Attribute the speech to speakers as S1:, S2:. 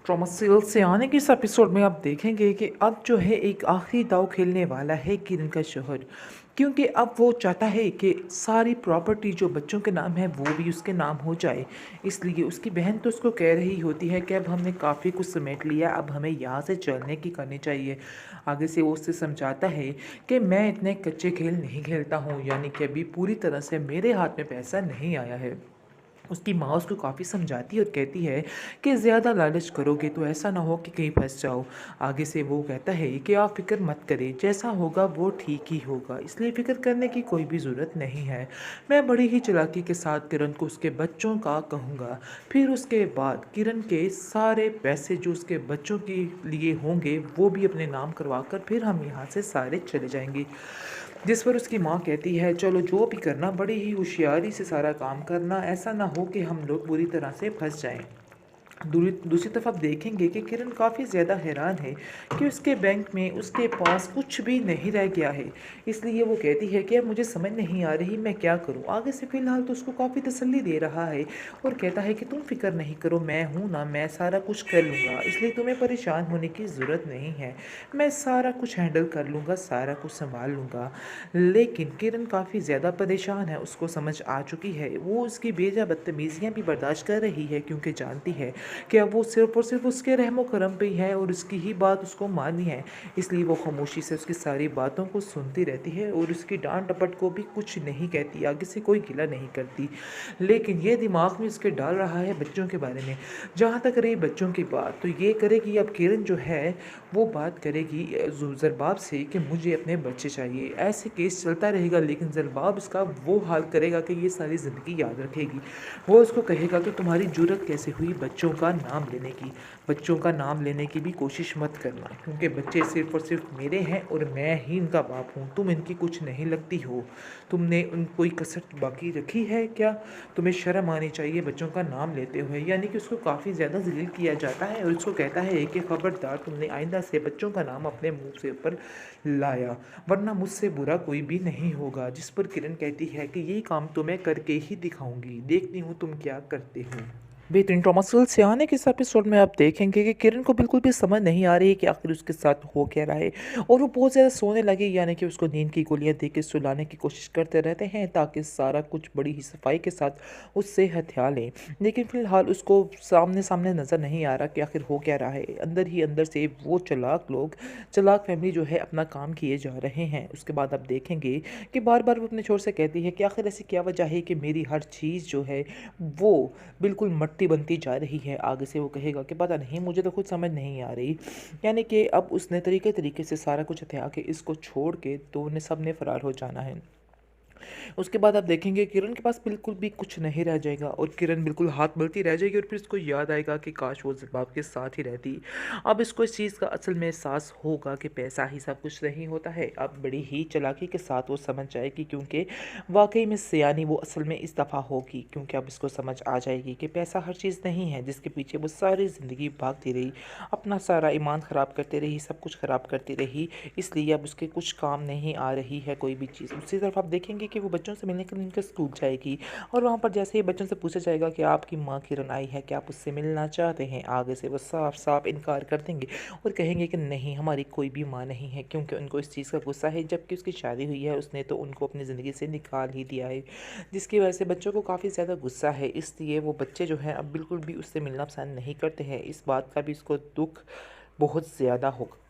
S1: Trauma serial से आने के इस एपिसोड में आप देखेंगे कि अब जो है एक आखिरी दांव खेलने वाला है किरण का शोहर। क्योंकि अब वो चाहता है कि सारी प्रॉपर्टी जो बच्चों के नाम है वो भी उसके नाम हो जाए। इसलिए उसकी बहन तो उसको कह रही होती है कि अब हमने काफ़ी कुछ समेट लिया, अब हमें यहाँ से चलने की करनी चाहिए। आगे से वो उससे समझाता है कि मैं इतने कच्चे खेल नहीं खेलता हूँ, यानी कि अभी पूरी तरह से मेरे हाथ में पैसा नहीं आया है। उसकी माँ उसको काफ़ी समझाती है और कहती है कि ज़्यादा लालच करोगे तो ऐसा ना हो कि कहीं फंस जाओ। आगे से वो कहता है कि आप फ़िक्र मत करें, जैसा होगा वो ठीक ही होगा, इसलिए फ़िक्र करने की कोई भी ज़रूरत नहीं है। मैं बड़ी ही चालाकी के साथ किरण को उसके बच्चों का कहूँगा। फिर उसके बाद किरण के सारे पैसे जो उसके बच्चों के लिए होंगे वो भी अपने नाम करवा कर फिर हम यहाँ से सारे चले जाएंगे। जिस पर उसकी माँ कहती है चलो जो भी करना बड़ी ही होशियारी से सारा काम करना, ऐसा ना हो कि हम लोग बुरी तरह से फंस जाएं। दूसरी तरफ आप देखेंगे कि किरण काफ़ी ज़्यादा हैरान है कि उसके बैंक में उसके पास कुछ भी नहीं रह गया है। इसलिए वो कहती है कि अब मुझे समझ नहीं आ रही मैं क्या करूं। आगे से फ़िलहाल तो उसको काफ़ी तसल्ली दे रहा है और कहता है कि तुम फिक्र नहीं करो, मैं हूं ना, मैं सारा कुछ कर लूँगा, इसलिए तुम्हें परेशान होने की ज़रूरत नहीं है। मैं सारा कुछ हैंडल कर लूँगा, सारा कुछ संभाल लूँगा। लेकिन किरण काफ़ी ज़्यादा परेशान है, उसको समझ आ चुकी है। वो उसकी बेजा बदतमीज़ियाँ भी बर्दाश्त कर रही है क्योंकि जानती है कि अब वो सिर्फ़ और सिर्फ़ उसके रहमो करम पे ही है और उसकी ही बात उसको माननी है। इसलिए वो खामोशी से उसकी सारी बातों को सुनती रहती है और उसकी डांट डपट को भी कुछ नहीं कहती, आगे से कोई गिला नहीं करती। लेकिन ये दिमाग में उसके डाल रहा है बच्चों के बारे में। जहाँ तक रही बच्चों की बात, तो ये करेगी अब किरण जो है वो बात करेगी ज़रबाब से कि मुझे अपने बच्चे चाहिए। ऐसे केस चलता रहेगा, लेकिन ज़रबाब इसका वो हाल करेगा कि ये सारी ज़िंदगी याद रखेगी। वो उसको कहेगा कि तुम्हारी जुर्रत कैसे हुई बच्चों का नाम लेने की। बच्चों का नाम लेने की भी कोशिश मत करना, क्योंकि बच्चे सिर्फ़ और सिर्फ मेरे हैं और मैं ही इनका बाप हूँ। तुम इनकी कुछ नहीं लगती हो। तुमने उन कोई कसर बाकी रखी है क्या? तुम्हें शर्म आनी चाहिए बच्चों का नाम लेते हुए। यानी कि उसको काफ़ी ज़्यादा ज़लील किया जाता है और उसको कहता है कि खबरदार, तुमने आइंदा से बच्चों का नाम अपने मुंह से ऊपर लाया, वरना मुझसे बुरा कोई भी नहीं होगा। जिस पर किरण कहती है कि यही काम तो मैं करके ही दिखाऊंगी, देखती हूँ तुम क्या करते हो। बेहतरीन ट्रॉमा सीरियल से आने के इस एपिसोड में आप देखेंगे कि किरण को बिल्कुल भी समझ नहीं आ रही है कि आखिर उसके साथ हो क्या रहा है और वो बहुत ज़्यादा सोने लगी, यानी कि उसको नींद की गोलियां दे के सुलाने की कोशिश करते रहते हैं ताकि सारा कुछ बड़ी ही सफाई के साथ उससे हथिया लें। लेकिन फिलहाल उसको सामने सामने नज़र नहीं आ रहा कि आखिर हो क्या रहा है। अंदर ही अंदर से वो चालाक लोग, चालाक फैमिली जो है अपना काम किए जा रहे हैं। उसके बाद आप देखेंगे कि बार बार वो अपने छोर से कहती है कि आखिर ऐसी क्या वजह है कि मेरी हर चीज़ जो है वो बिल्कुल मट्टी बनती जा रही है। आगे से वो कहेगा कि पता नहीं, मुझे तो खुद समझ नहीं आ रही। यानी कि अब उसने तरीके तरीके से सारा कुछ हथिया के इसको छोड़ के तो उन्हें सब ने फरार हो जाना है। उसके बाद आप देखेंगे किरण के पास बिल्कुल भी कुछ नहीं रह जाएगा और किरण बिल्कुल हाथ मलती रह जाएगी और फिर उसको याद आएगा कि काश वो ज़रबाब के साथ ही रहती। अब इसको इस चीज़ का असल में एहसास होगा कि पैसा ही सब कुछ नहीं होता है। अब बड़ी ही चालाकी के साथ वो समझ जाएगी, क्योंकि वाकई में सियानी वो असल में इस दफ़ा होगी, क्योंकि अब इसको समझ आ जाएगी कि पैसा हर चीज़ नहीं है जिसके पीछे वो सारी ज़िंदगी भागती रही, अपना सारा ईमान ख़राब करती रही, सब कुछ ख़राब करती रही। इसलिए अब उसके कुछ काम नहीं आ रही है कोई भी चीज़। दूसरी तरफ आप देखेंगे कि वो बच्चों से मिलने के लिए उनके स्कूल जाएगी और वहाँ पर जैसे ही बच्चों से पूछा जाएगा कि आपकी माँ किरण आई है, क्या आप उससे मिलना चाहते हैं, आगे से वो साफ साफ इनकार कर देंगे और कहेंगे कि नहीं, हमारी कोई भी माँ नहीं है, क्योंकि उनको इस चीज़ का गुस्सा है। जबकि उसकी शादी हुई है, उसने तो उनको अपनी ज़िंदगी से निकाल ही दिया है, जिसकी वजह से बच्चों को काफ़ी ज़्यादा गुस्सा है। इसलिए वो बच्चे जो हैं अब बिल्कुल भी उससे मिलना पसंद नहीं करते हैं। इस बात का भी उसको दुख बहुत ज़्यादा होगा।